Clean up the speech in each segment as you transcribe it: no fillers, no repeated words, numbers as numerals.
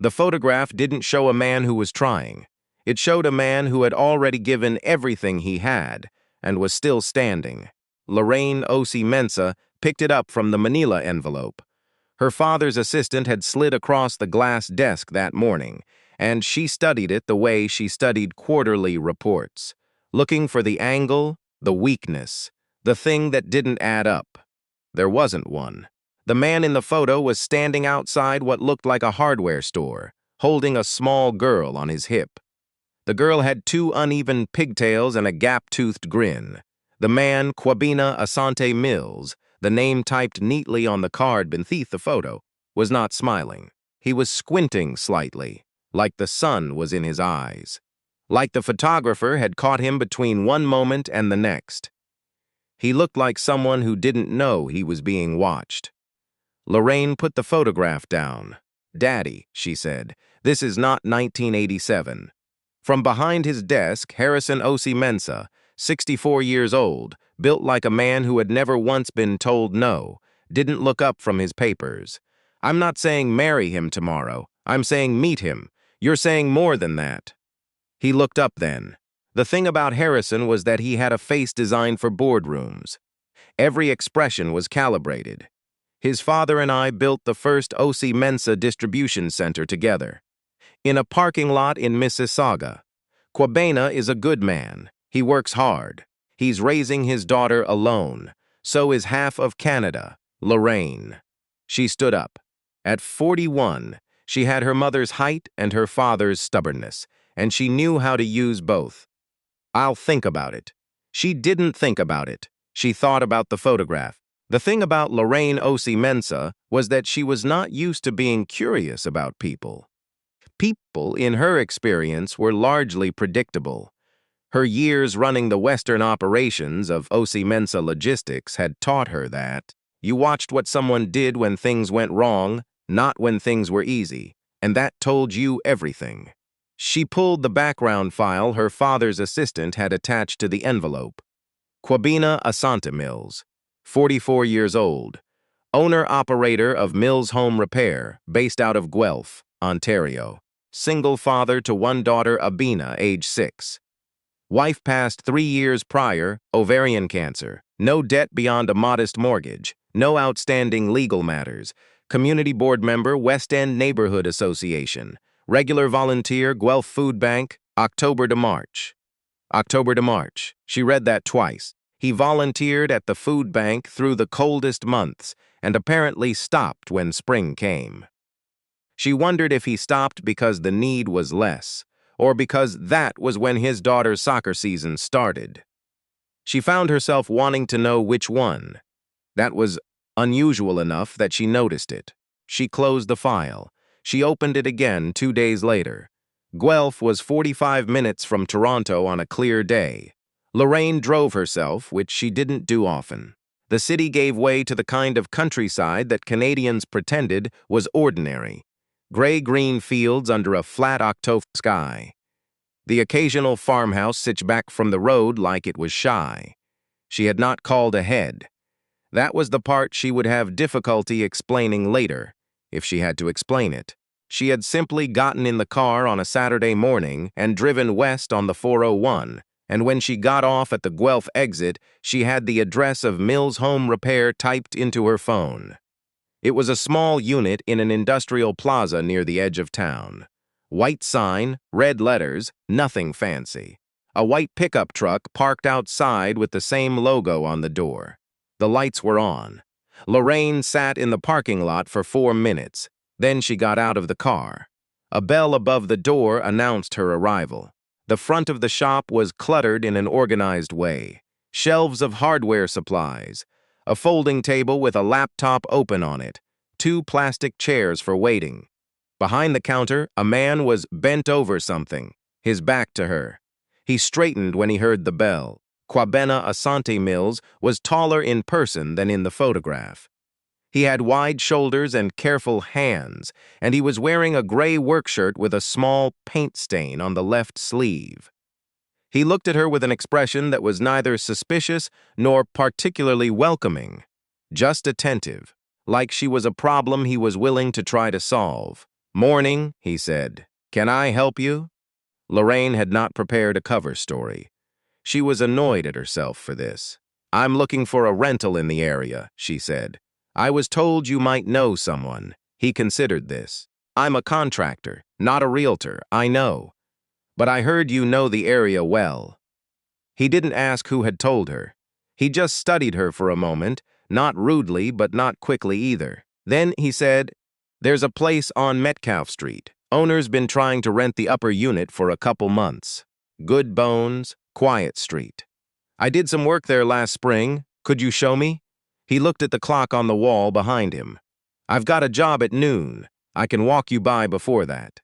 The photograph didn't show a man who was trying. It showed a man who had already given everything he had and was still standing. Lorraine Osei-Mensah picked it up from the manila envelope. Her father's assistant had slid across the glass desk that morning, and she studied it the way she studied quarterly reports, looking for the angle, the weakness, the thing that didn't add up. There wasn't one. The man in the photo was standing outside what looked like a hardware store, holding a small girl on his hip. The girl had two uneven pigtails and a gap-toothed grin. The man, Kwabena Asante-Mills, the name typed neatly on the card beneath the photo, was not smiling. He was squinting slightly, like the sun was in his eyes. Like the photographer had caught him between one moment and the next. He looked like someone who didn't know he was being watched. Lorraine put the photograph down. "Daddy," she said, "this is not 1987. From behind his desk, Harrison Osei-Mensah, 64 years old, built like a man who had never once been told no, didn't look up from his papers. "I'm not saying marry him tomorrow. I'm saying meet him. You're saying more than that." He looked up then. The thing about Harrison was that he had a face designed for boardrooms. Every expression was calibrated. His father and I built the first Osei-Mensah distribution center together. In a parking lot in Mississauga. Kwabena is a good man. He works hard. He's raising his daughter alone. So is half of Canada, Lorraine. She stood up. At 41, she had her mother's height and her father's stubbornness, and she knew how to use both. "I'll think about it." She didn't think about it. She thought about the photograph. The thing about Lorraine Osei-Mensah was that she was not used to being curious about people. People, in her experience, were largely predictable. Her years running the Western operations of Osei-Mensah Logistics had taught her that you watched what someone did when things went wrong, not when things were easy, and that told you everything. She pulled the background file her father's assistant had attached to the envelope. Kwabena Asante-Mills, 44 years old, owner-operator of Mills Home Repair, based out of Guelph, Ontario. Single father to one daughter, Abina, age 6. Wife passed 3 years prior, ovarian cancer. No debt beyond a modest mortgage. No outstanding legal matters. Community board member, West End Neighborhood Association. Regular volunteer, Guelph Food Bank, October to March. October to March. She read that twice. He volunteered at the food bank through the coldest months and apparently stopped when spring came. She wondered if he stopped because the need was less, or because that was when his daughter's soccer season started. She found herself wanting to know which one. That was unusual enough that she noticed it. She closed the file. She opened it again 2 days later. Guelph was 45 minutes from Toronto on a clear day. Lorraine drove herself, which she didn't do often. The city gave way to the kind of countryside that Canadians pretended was ordinary. Gray-green fields under a flat October sky. The occasional farmhouse sitched back from the road like it was shy. She had not called ahead. That was the part she would have difficulty explaining later, if she had to explain it. She had simply gotten in the car on a Saturday morning and driven west on the 401, and when she got off at the Guelph exit, she had the address of Mills Home Repair typed into her phone. It was a small unit in an industrial plaza near the edge of town. White sign, red letters, nothing fancy. A white pickup truck parked outside with the same logo on the door. The lights were on. Lorraine sat in the parking lot for 4 minutes. Then she got out of the car. A bell above the door announced her arrival. The front of the shop was cluttered in an organized way. Shelves of hardware supplies. A folding table with a laptop open on it. 2 plastic chairs for waiting. Behind the counter, a man was bent over something, his back to her. He straightened when he heard the bell. Kwabena Asante-Mills was taller in person than in the photograph. He had wide shoulders and careful hands, and he was wearing a gray work shirt with a small paint stain on the left sleeve. He looked at her with an expression that was neither suspicious nor particularly welcoming, just attentive, like she was a problem he was willing to try to solve. "Morning," he said. "Can I help you?" Lorraine had not prepared a cover story. She was annoyed at herself for this. "I'm looking for a rental in the area," she said. "I was told you might know someone." He considered this. "I'm a contractor, not a realtor, I know. But I heard you know the area well." He didn't ask who had told her. He just studied her for a moment, not rudely but not quickly either. Then he said, "There's a place on Metcalf Street. Owner's been trying to rent the upper unit for a couple months. Good bones, quiet street. I did some work there last spring. Could you show me?" He looked at the clock on the wall behind him. "I've got a job at noon. I can walk you by before that."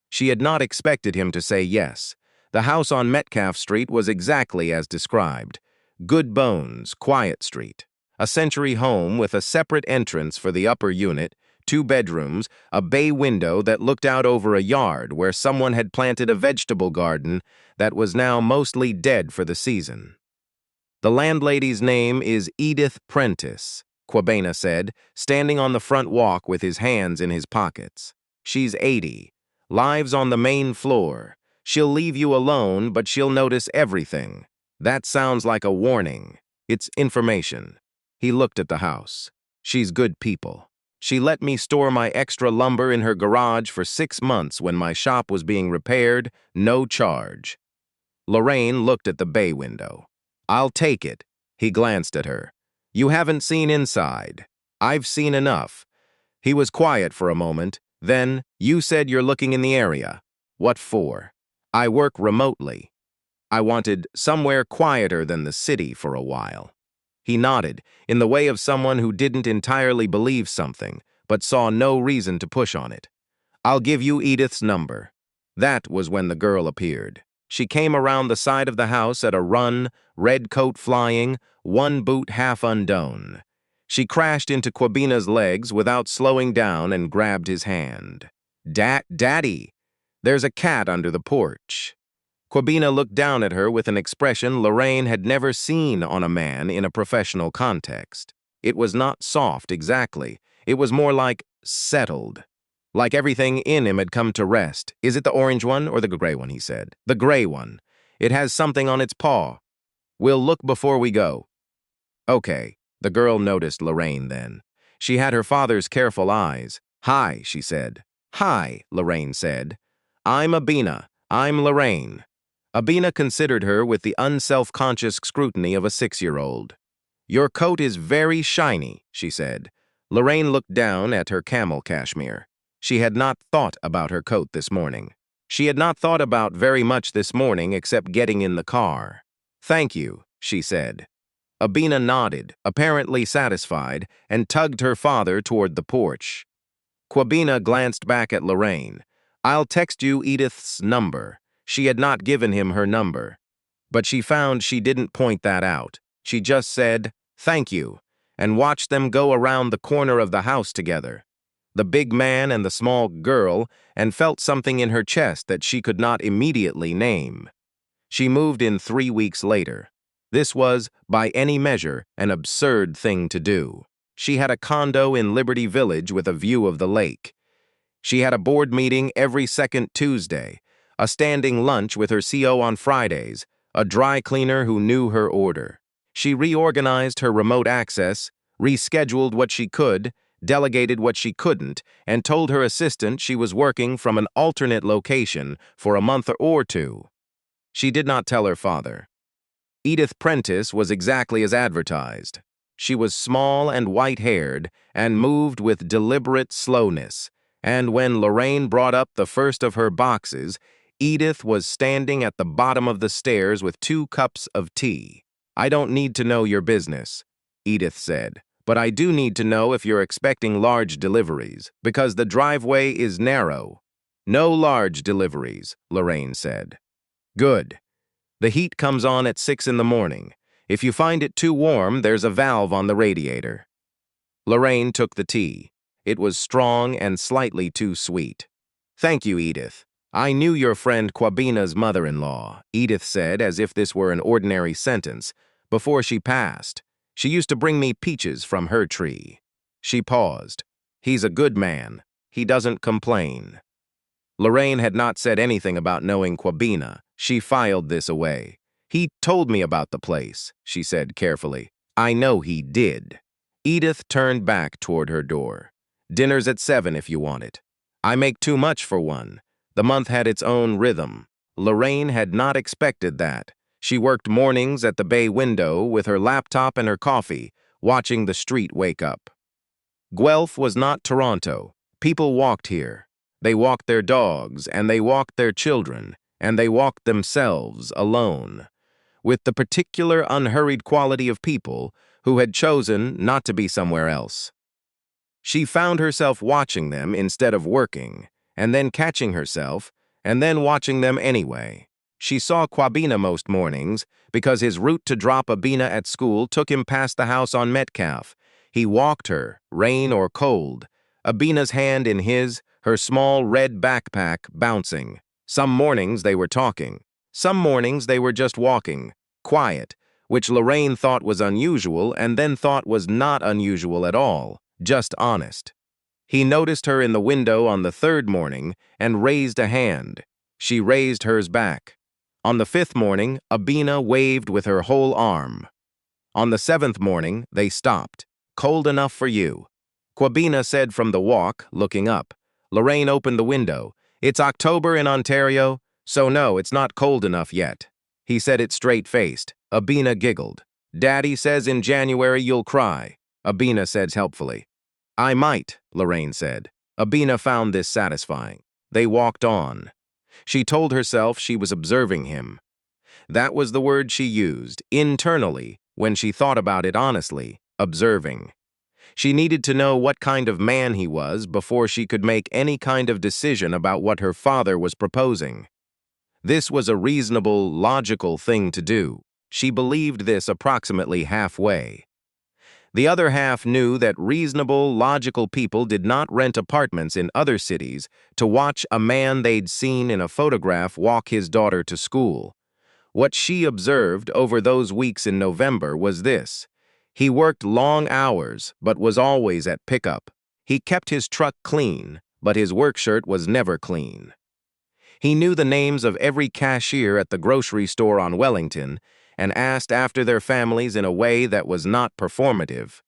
She had not expected him to say yes. The house on Metcalf Street was exactly as described. Good bones, quiet street. A century home with a separate entrance for the upper unit, 2 bedrooms, a bay window that looked out over a yard where someone had planted a vegetable garden that was now mostly dead for the season. "The landlady's name is Edith Prentice," Kwabena said, standing on the front walk with his hands in his pockets. "She's 80. Lives on the main floor. She'll leave you alone, but she'll notice everything. That sounds like a warning. It's information." He looked at the house. "She's good people. She let me store my extra lumber in her garage for 6 months when my shop was being repaired, no charge." Lorraine looked at the bay window. "I'll take it." He glanced at her. "You haven't seen inside. I've seen enough." He was quiet for a moment. Then, "You said you're looking in the area. What for?" "I work remotely. I wanted somewhere quieter than the city for a while." He nodded, in the way of someone who didn't entirely believe something, but saw no reason to push on it. "I'll give you Edith's number." That was when the girl appeared. She came around the side of the house at a run, red coat flying, one boot half undone. She crashed into Kwabena's legs without slowing down and grabbed his hand. Daddy, there's a cat under the porch." Kwabena looked down at her with an expression Lorraine had never seen on a man in a professional context. It was not soft exactly. It was more like settled. Like everything in him had come to rest. "Is it the orange one or the gray one?" he said. "The gray one. It has something on its paw. We'll look before we go." "Okay." The girl noticed Lorraine then. She had her father's careful eyes. "Hi," she said. "Hi," Lorraine said. "I'm Abina. I'm Lorraine." Abina considered her with the unself-conscious scrutiny of a 6-year-old. "Your coat is very shiny," she said. Lorraine looked down at her camel cashmere. She had not thought about her coat this morning. She had not thought about very much this morning except getting in the car. "Thank you," she said. Abina nodded, apparently satisfied, and tugged her father toward the porch. Kwabena glanced back at Lorraine. "I'll text you Edith's number." She had not given him her number. But she found she didn't point that out. She just said, "Thank you," and watched them go around the corner of the house together. The big man and the small girl, and felt something in her chest that she could not immediately name. She moved in 3 weeks later. This was, by any measure, an absurd thing to do. She had a condo in Liberty Village with a view of the lake. She had a board meeting every second Tuesday, a standing lunch with her CO on Fridays, a dry cleaner who knew her order. She reorganized her remote access, rescheduled what she could, delegated what she couldn't, and told her assistant she was working from an alternate location for a month or 2. She did not tell her father. Edith Prentice was exactly as advertised. She was small and white-haired and moved with deliberate slowness, and when Lorraine brought up the first of her boxes, Edith was standing at the bottom of the stairs with 2 cups of tea. "I don't need to know your business," Edith said, "but I do need to know if you're expecting large deliveries, because the driveway is narrow." "No large deliveries," Lorraine said. "Good. The heat comes on at 6 in the morning. If you find it too warm, there's a valve on the radiator." Lorraine took the tea. It was strong and slightly too sweet. "Thank you, Edith. I knew your friend Kwabena's mother-in-law," Edith said as if this were an ordinary sentence, "before she passed. She used to bring me peaches from her tree." She paused. "He's a good man. He doesn't complain." Lorraine had not said anything about knowing Kwabena. She filed this away. "He told me about the place," she said carefully. "I know he did." Edith turned back toward her door. "Dinner's at 7 if you want it." "I make too much for one." The month had its own rhythm. Lorraine had not expected that. She worked mornings at the bay window with her laptop and her coffee, watching the street wake up. Guelph was not Toronto. People walked here. They walked their dogs, and they walked their children, and they walked themselves alone, with the particular unhurried quality of people who had chosen not to be somewhere else. She found herself watching them instead of working, and then catching herself, and then watching them anyway. She saw Kwabena most mornings because his route to drop Abena at school took him past the house on Metcalf. He walked her, rain or cold, Abena's hand in his, her small red backpack bouncing. Some mornings they were talking. Some mornings they were just walking, quiet, which Lorraine thought was unusual and then thought was not unusual at all, just honest. He noticed her in the window on the third morning and raised a hand. She raised hers back. On the fifth morning, Abena waved with her whole arm. On the seventh morning, they stopped. "Cold enough for you," Kwabena said from the walk, looking up. Lorraine opened the window. "It's October in Ontario, so no, it's not cold enough yet." He said it straight-faced. Abena giggled. "Daddy says in January you'll cry," Abena said helpfully. "I might," Lorraine said. Abena found this satisfying. They walked on. She told herself she was observing him. That was the word she used, internally, when she thought about it honestly, observing. She needed to know what kind of man he was before she could make any kind of decision about what her father was proposing. This was a reasonable, logical thing to do. She believed this approximately halfway. The other half knew that reasonable, logical people did not rent apartments in other cities to watch a man they'd seen in a photograph walk his daughter to school. What she observed over those weeks in November was this. He worked long hours, but was always at pickup. He kept his truck clean, but his work shirt was never clean. He knew the names of every cashier at the grocery store on Wellington and asked after their families in a way that was not performative.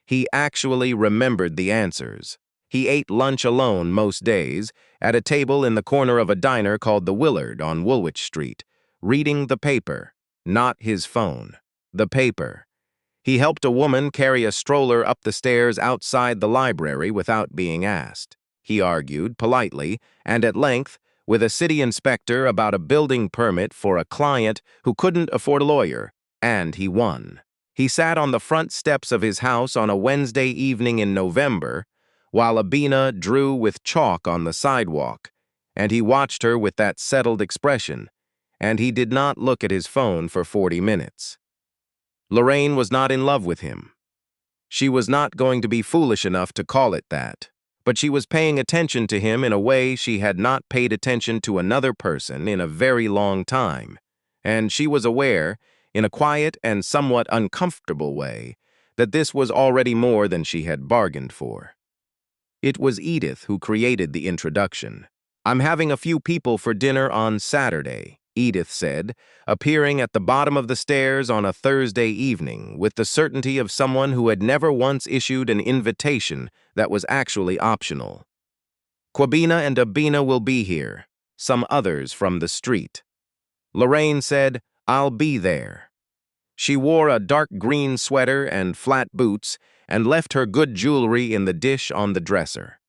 He actually remembered the answers. He ate lunch alone most days, at a table in the corner of a diner called the Willard on Woolwich Street, reading the paper, not his phone. The paper. He helped a woman carry a stroller up the stairs outside the library without being asked. He argued, politely, and at length, with a city inspector about a building permit for a client who couldn't afford a lawyer, and he won. He sat on the front steps of his house on a Wednesday evening in November, while Abena drew with chalk on the sidewalk, and he watched her with that settled expression, and he did not look at his phone for 40 minutes. Lorraine was not in love with him. She was not going to be foolish enough to call it that. But she was paying attention to him in a way she had not paid attention to another person in a very long time, and she was aware, in a quiet and somewhat uncomfortable way, that this was already more than she had bargained for. It was Edith who created the introduction. "I'm having a few people for dinner on Saturday," Edith said, appearing at the bottom of the stairs on a Thursday evening with the certainty of someone who had never once issued an invitation that was actually optional. "Kwabena and Abena will be here, some others from the street." Lorraine said, "I'll be there." She wore a dark green sweater and flat boots and left her good jewelry in the dish on the dresser.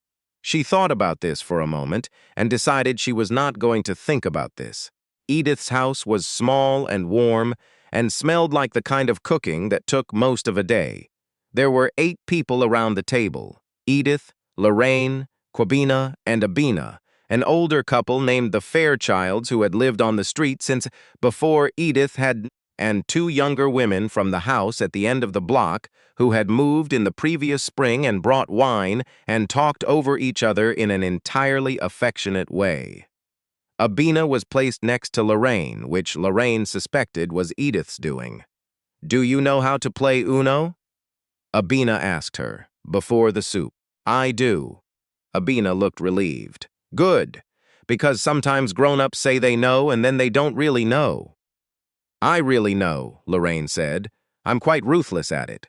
She thought about this for a moment and decided she was not going to think about this. Edith's house was small and warm and smelled like the kind of cooking that took most of a day. There were 8 people around the table: Edith, Lorraine, Kwabena, and Abena, an older couple named the Fairchilds who had lived on the street since before Edith had, and 2 younger women from the house at the end of the block who had moved in the previous spring and brought wine and talked over each other in an entirely affectionate way. Abena was placed next to Lorraine, which Lorraine suspected was Edith's doing. "Do you know how to play Uno?" Abena asked her, before the soup. "I do." Abena looked relieved. "Good. because sometimes grown-ups say they know and then they don't really know. I really know, Lorraine said. I'm quite ruthless at it.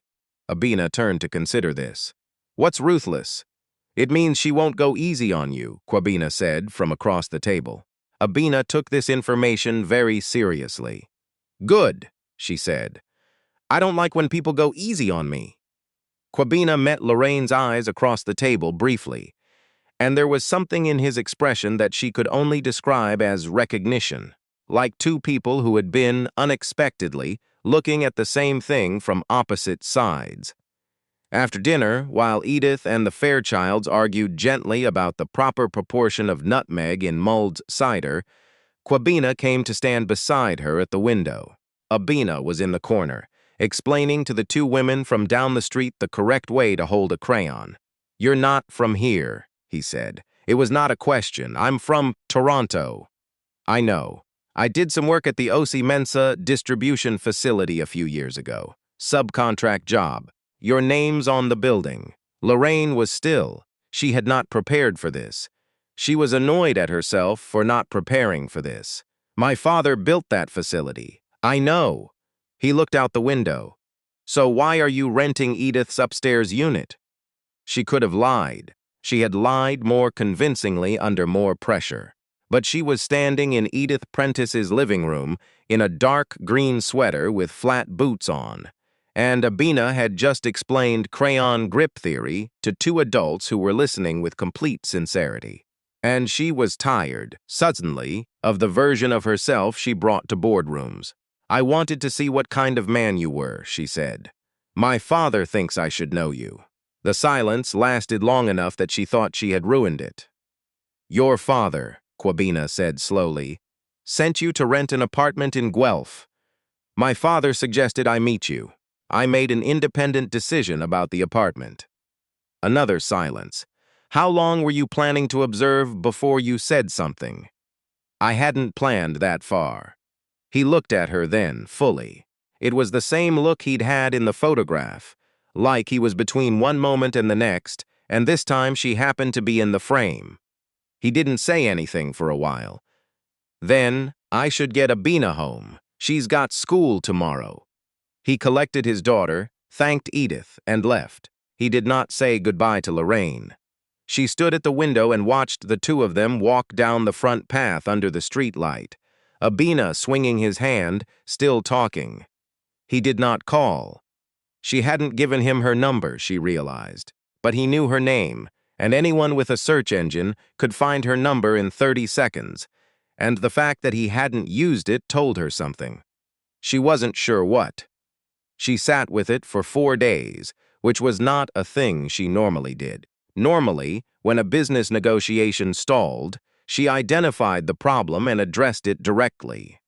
Abina turned to consider this. What's ruthless? It means she won't go easy on you, Kwabena said from across the table. Abina took this information very seriously. Good, she said. I don't like when people go easy on me. Kwabena met Lorraine's eyes across the table briefly, and there was something in his expression that she could only describe as recognition, like two people who had been, unexpectedly, looking at the same thing from opposite sides. After dinner, while Edith and the Fairchilds argued gently about the proper proportion of nutmeg in mulled cider, Kwabena came to stand beside her at the window. Abina was in the corner, explaining to the two women from down the street the correct way to hold a crayon. You're not from here, he said. It was not a question. I'm from Toronto. I know. I did some work at the Osei-Mensah distribution facility a few years ago. Subcontract job. Your name's on the building. Lorraine was still. She had not prepared for this. She was annoyed at herself for not preparing for this. My father built that facility. I know. He looked out the window. So why are you renting Edith's upstairs unit? She could have lied. She had lied more convincingly under more pressure. But she was standing in Edith Prentice's living room in a dark green sweater with flat boots on. And Abina had just explained crayon grip theory to two adults who were listening with complete sincerity. And she was tired, suddenly, of the version of herself she brought to boardrooms. I wanted to see what kind of man you were, she said. My father thinks I should know you. The silence lasted long enough that she thought she had ruined it. Your father, Kwabena said slowly, sent you to rent an apartment in Guelph. My father suggested I meet you. I made an independent decision about the apartment. Another silence. How long were you planning to observe before you said something? I hadn't planned that far. He looked at her then, fully. It was the same look he'd had in the photograph, like he was between one moment and the next, and this time she happened to be in the frame. He didn't say anything for a while. Then, I should get Abina home. She's got school tomorrow. He collected his daughter, thanked Edith, and left. He did not say goodbye to Lorraine. She stood at the window and watched the two of them walk down the front path under the street light. Abina swinging his hand, still talking. He did not call. She hadn't given him her number, she realized. But he knew her name, and anyone with a search engine could find her number in 30 seconds, and the fact that he hadn't used it told her something. She wasn't sure what. She sat with it for 4 days, which was not a thing she normally did. Normally, when a business negotiation stalled, she identified the problem and addressed it directly.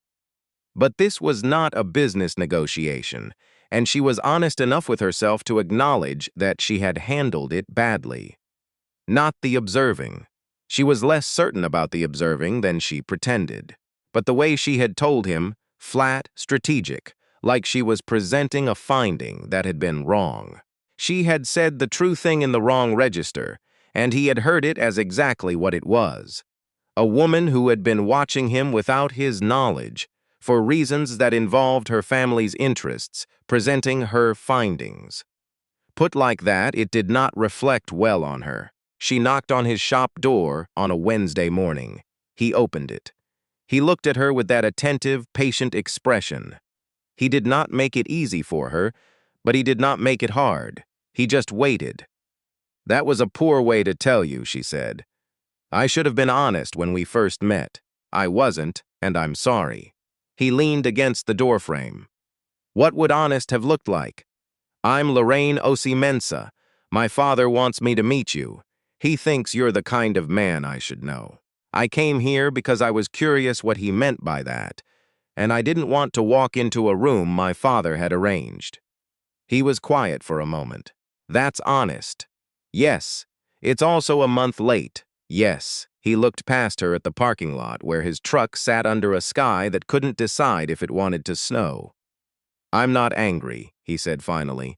But this was not a business negotiation, and she was honest enough with herself to acknowledge that she had handled it badly. Not the observing. She was less certain about the observing than she pretended. But the way she had told him, flat, strategic, like she was presenting a finding that had been wrong. She had said the true thing in the wrong register, and he had heard it as exactly what it was. A woman who had been watching him without his knowledge, for reasons that involved her family's interests, presenting her findings. Put like that, it did not reflect well on her. She knocked on his shop door on a Wednesday morning. He opened it. He looked at her with that attentive, patient expression. He did not make it easy for her, but he did not make it hard. He just waited. That was a poor way to tell you, she said. I should have been honest when we first met. I wasn't, and I'm sorry. He leaned against the doorframe. What would honest have looked like? I'm Lorraine Osei-Mensah. My father wants me to meet you. He thinks you're the kind of man I should know. I came here because I was curious what he meant by that, and I didn't want to walk into a room my father had arranged. He was quiet for a moment. That's honest. Yes. It's also a month late. Yes. He looked past her at the parking lot where his truck sat under a sky that couldn't decide if it wanted to snow. I'm not angry, he said finally,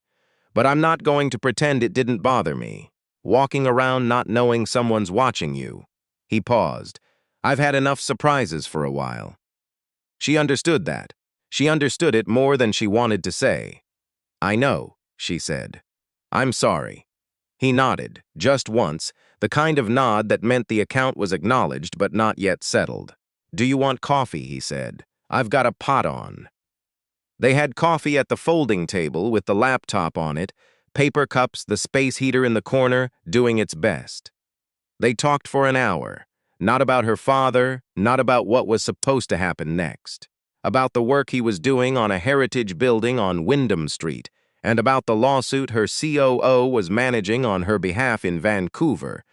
but I'm not going to pretend it didn't bother me. Walking around not knowing someone's watching you. He paused. I've had enough surprises for a while." She understood that. She understood it more than she wanted to say. "I know," she said. "I'm sorry." He nodded, just once, the kind of nod that meant the account was acknowledged but not yet settled. "Do you want coffee?" he said. "I've got a pot on." They had coffee at the folding table with the laptop on it, paper cups, the space heater in the corner, doing its best. They talked for an hour, not about her father, not about what was supposed to happen next, about the work he was doing on a heritage building on Wyndham Street, and about the lawsuit her COO was managing on her behalf in Vancouver,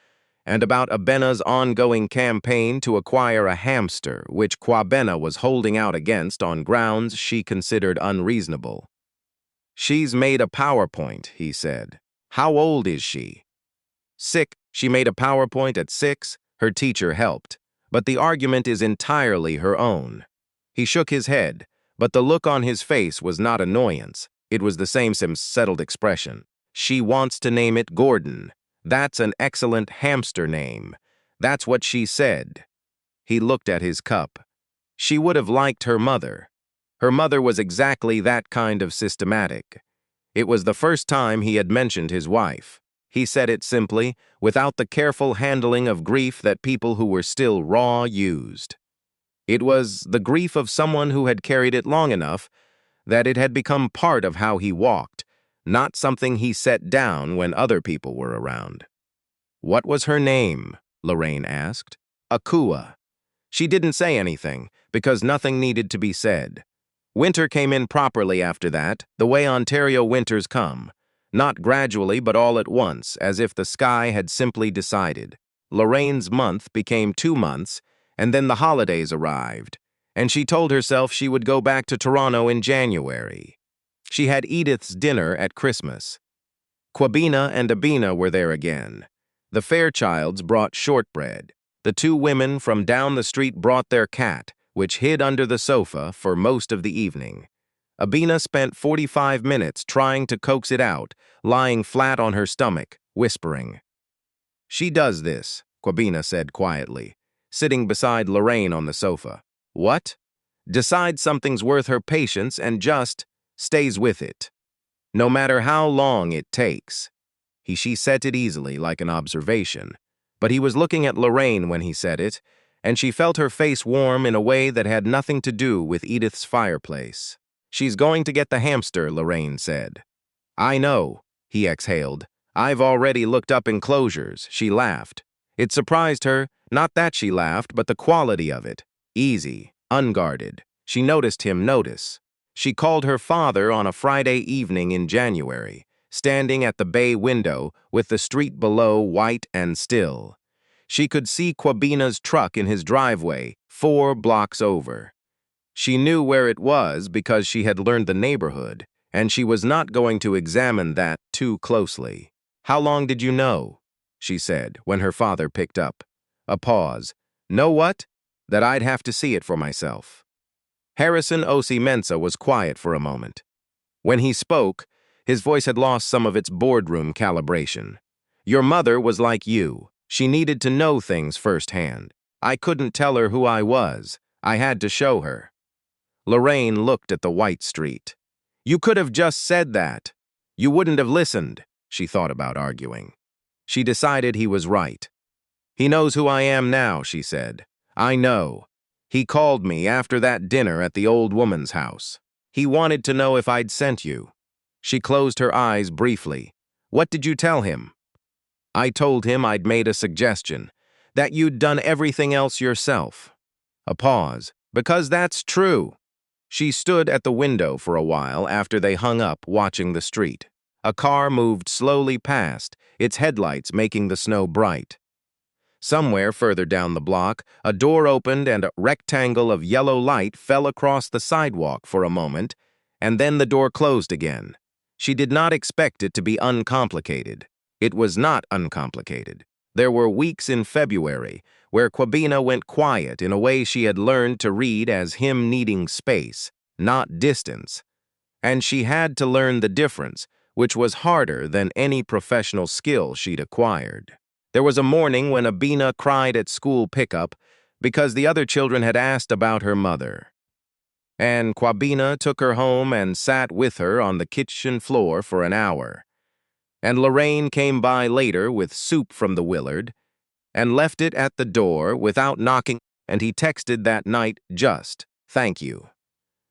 and about Kwabena's ongoing campaign to acquire a hamster, which Kwabena was holding out against on grounds she considered unreasonable. "She's made a PowerPoint," he said. "How old is she?" "Sick. She made a PowerPoint at 6. Her teacher helped. But the argument is entirely her own." He shook his head, but the look on his face was not annoyance. It was the same settled expression. "She wants to name it Gordon. That's an excellent hamster name. That's what she said." He looked at his cup. She would have liked her mother. Her mother was exactly that kind of systematic. It was the first time he had mentioned his wife. He said it simply, without the careful handling of grief that people who were still raw used. It was the grief of someone who had carried it long enough that it had become part of how he walked, not something he set down when other people were around. "What was her name?" Lorraine asked. "Akua." She didn't say anything, because nothing needed to be said. Winter came in properly after that, the way Ontario winters come. Not gradually, but all at once, as if the sky had simply decided. Lorraine's month became 2 months, and then the holidays arrived, and she told herself she would go back to Toronto in January. She had Edith's dinner at Christmas. Kwabena and Abena were there again. The Fairchilds brought shortbread. The 2 women from down the street brought their cat, which hid under the sofa for most of the evening. Abena spent 45 minutes trying to coax it out, lying flat on her stomach, whispering. "She does this," Kwabena said quietly, sitting beside Lorraine on the sofa. "What?" "Decides something's worth her patience and just stays with it. No matter how long it takes." She said it easily, like an observation. But he was looking at Lorraine when he said it, and she felt her face warm in a way that had nothing to do with Edith's fireplace. "She's going to get the hamster," Lorraine said. "I know," he exhaled. "I've already looked up enclosures." She laughed. It surprised her, not that she laughed, but the quality of it. Easy, unguarded. She noticed him notice. She called her father on a Friday evening in January, standing at the bay window with the street below white and still. She could see Kwabena's truck in his driveway, 4 blocks over. She knew where it was because she had learned the neighborhood, and she was not going to examine that too closely. "How long did you know?" she said, when her father picked up. A pause. "Know what?" "That I'd have to see it for myself." Harrison Osei-Mensah was quiet for a moment. When he spoke, his voice had lost some of its boardroom calibration. "Your mother was like you. She needed to know things firsthand. I couldn't tell her who I was. I had to show her." Lorraine looked at the white street. "You could have just said that. You wouldn't have listened." She thought about arguing. She decided he was right. "He knows who I am now," she said. "I know. He called me after that dinner at the old woman's house. He wanted to know if I'd sent you." She closed her eyes briefly. "What did you tell him?" "I told him I'd made a suggestion, that you'd done everything else yourself." A pause. "Because that's true." She stood at the window for a while after they hung up, watching the street. A car moved slowly past, its headlights making the snow bright. Somewhere further down the block, a door opened and a rectangle of yellow light fell across the sidewalk for a moment, and then the door closed again. She did not expect it to be uncomplicated. It was not uncomplicated. There were weeks in February where Kwabena went quiet in a way she had learned to read as him needing space, not distance. And she had to learn the difference, which was harder than any professional skill she'd acquired. There was a morning when Abena cried at school pickup, because the other children had asked about her mother. And Kwabena took her home and sat with her on the kitchen floor for an hour. And Lorraine came by later with soup from the Willard and left it at the door without knocking, and he texted that night just, "Thank you."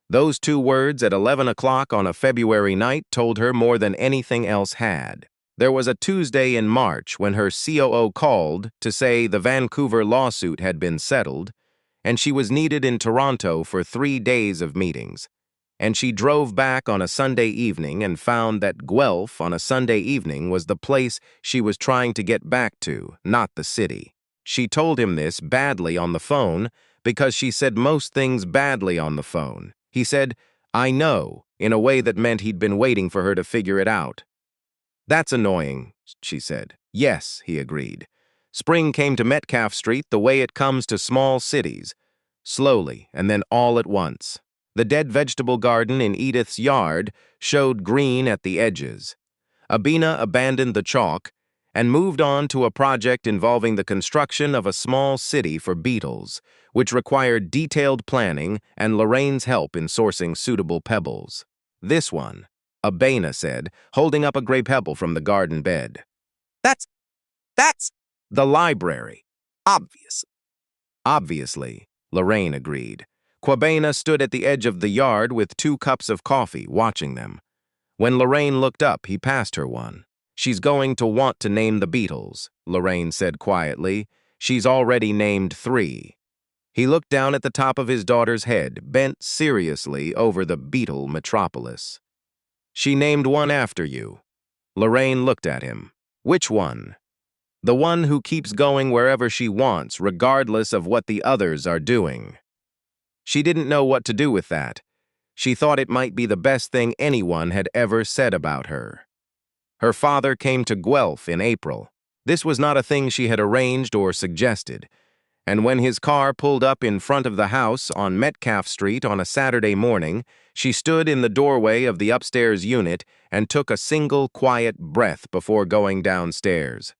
Those two words at 11 o'clock on a February night told her more than anything else had. There was a Tuesday in March when her COO called to say the Vancouver lawsuit had been settled, and she was needed in Toronto for 3 days of meetings. And she drove back on a Sunday evening and found that Guelph on a Sunday evening was the place she was trying to get back to, not the city. She told him this badly on the phone because she said most things badly on the phone. He said, "I know," in a way that meant he'd been waiting for her to figure it out. "That's annoying," she said. "Yes," he agreed. Spring came to Metcalfe Street the way it comes to small cities, slowly and then all at once. The dead vegetable garden in Edith's yard showed green at the edges. Kwabena abandoned the chalk and moved on to a project involving the construction of a small city for beetles, which required detailed planning and Lorraine's help in sourcing suitable pebbles. "This one," Kwabena said, holding up a gray pebble from the garden bed. That's the library. Obvious." "Obviously," Lorraine agreed. Kwabena stood at the edge of the yard with 2 cups of coffee, watching them. When Lorraine looked up, he passed her one. "She's going to want to name the beetles," Lorraine said quietly. "She's already named 3. He looked down at the top of his daughter's head, bent seriously over the beetle metropolis. "She named one after you." Lorraine looked at him. "Which one?" "The one who keeps going wherever she wants, regardless of what the others are doing." She didn't know what to do with that. She thought it might be the best thing anyone had ever said about her. Her father came to Guelph in April. This was not a thing she had arranged or suggested. And when his car pulled up in front of the house on Metcalfe Street on a Saturday morning, she stood in the doorway of the upstairs unit and took a single quiet breath before going downstairs.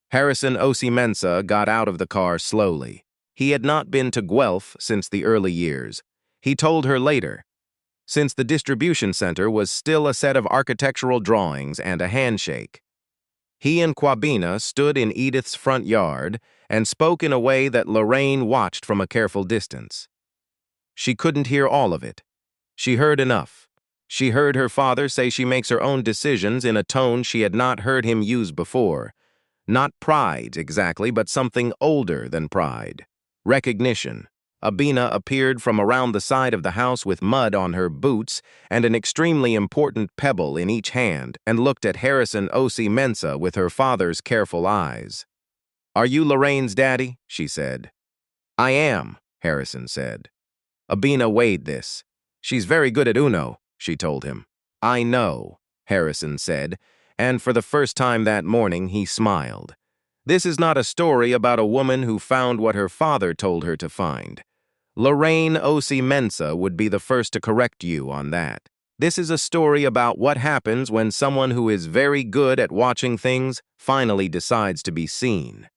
Harrison Osei-Mensah got out of the car slowly. He had not been to Guelph since the early years. He told her later, since the distribution center was still a set of architectural drawings and a handshake. He and Kwabena stood in Edith's front yard and spoke in a way that Lorraine watched from a careful distance. She couldn't hear all of it. She heard enough. She heard her father say she makes her own decisions in a tone she had not heard him use before. Not pride, exactly, but something older than pride. Recognition. Kwabena appeared from around the side of the house with mud on her boots and an extremely important pebble in each hand and looked at Harrison Osei-Mensah with her father's careful eyes. "Are you Lorraine's daddy?" she said. "I am," Harrison said. Kwabena weighed this. "She's very good at Uno," she told him. "I know," Harrison said, and for the first time that morning he smiled. This is not a story about a woman who found what her father told her to find. Lorraine Osei-Mensah would be the first to correct you on that. This is a story about what happens when someone who is very good at watching things finally decides to be seen.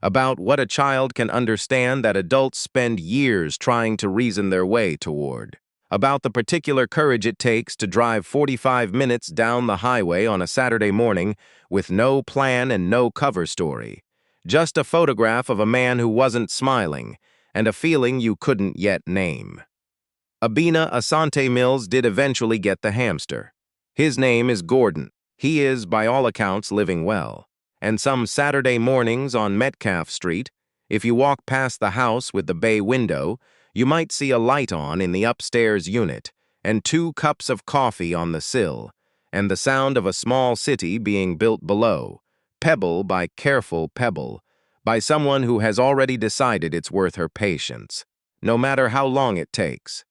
About what a child can understand that adults spend years trying to reason their way toward. About the particular courage it takes to drive 45 minutes down the highway on a Saturday morning with no plan and no cover story. Just a photograph of a man who wasn't smiling and a feeling you couldn't yet name. Kwabena Asante-Mills did eventually get the hamster. His name is Gordon. He is, by all accounts, living well. And some Saturday mornings on Metcalfe Street, if you walk past the house with the bay window, you might see a light on in the upstairs unit, and 2 cups of coffee on the sill, and the sound of a small city being built below, pebble by careful pebble, by someone who has already decided it's worth her patience, no matter how long it takes.